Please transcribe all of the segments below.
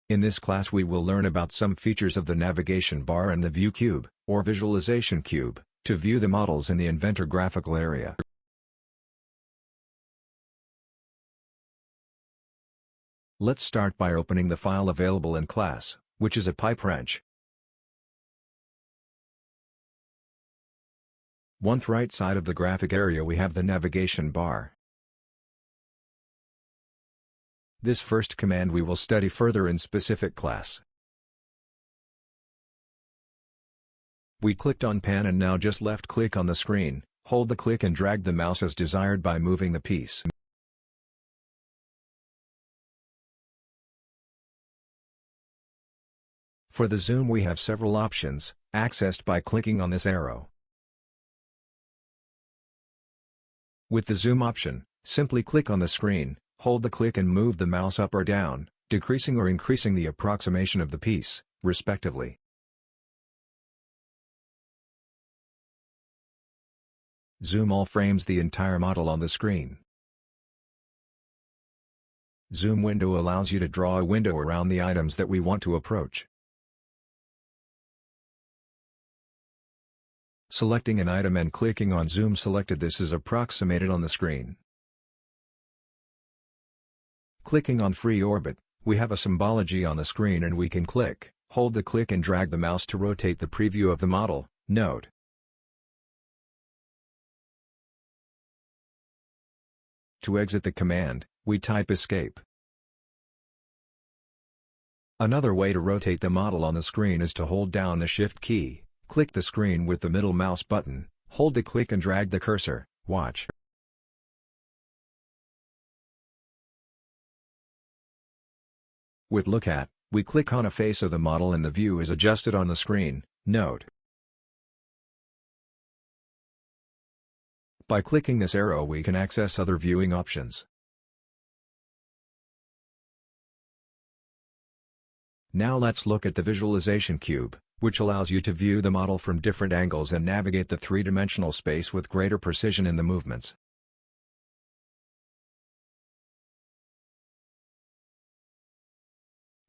In this class we will learn about some features of the navigation bar and the view cube, or visualization cube, to view the models in the Inventor graphical area. Let's start by opening the file available in class, which is a pipe wrench. On the right side of the graphic area we have the navigation bar. This first command we will study further in specific class. We clicked on pan and now just left click on the screen, hold the click and drag the mouse as desired by moving the piece. For the zoom we have several options, accessed by clicking on this arrow. With the zoom option, simply click on the screen, hold the click and move the mouse up or down, decreasing or increasing the approximation of the piece, respectively. Zoom all frames the entire model on the screen. Zoom window allows you to draw a window around the items that we want to approach. Selecting an item and clicking on zoom selected, this is approximated on the screen. Clicking on free orbit, we have a symbology on the screen and we can click, hold the click and drag the mouse to rotate the preview of the model. Note: to exit the command, we type escape. Another way to rotate the model on the screen is to hold down the Shift key, click the screen with the middle mouse button, hold the click and drag the cursor. Watch. With Look At, we click on a face of the model and the view is adjusted on the screen. Note: by clicking this arrow we can access other viewing options. Now let's look at the visualization cube, which allows you to view the model from different angles and navigate the three-dimensional space with greater precision in the movements.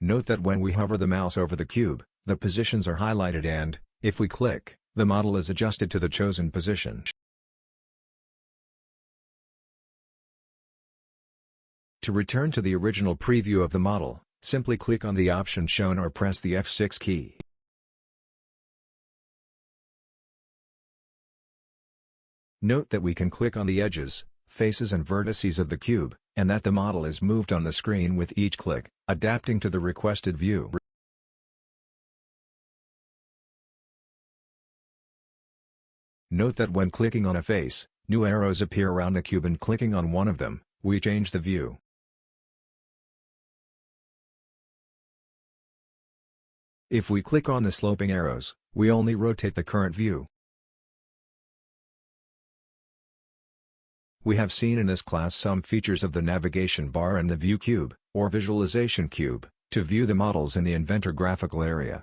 Note that when we hover the mouse over the cube, the positions are highlighted and, if we click, the model is adjusted to the chosen position. To return to the original preview of the model, simply click on the option shown or press the F6 key. Note that we can click on the edges, faces and vertices of the cube, and that the model is moved on the screen with each click, adapting to the requested view. Note that when clicking on a face, new arrows appear around the cube and clicking on one of them, we change the view. If we click on the sloping arrows, we only rotate the current view. We have seen in this class some features of the navigation bar and the view cube, or visualization cube, to view the models in the Inventor graphical area.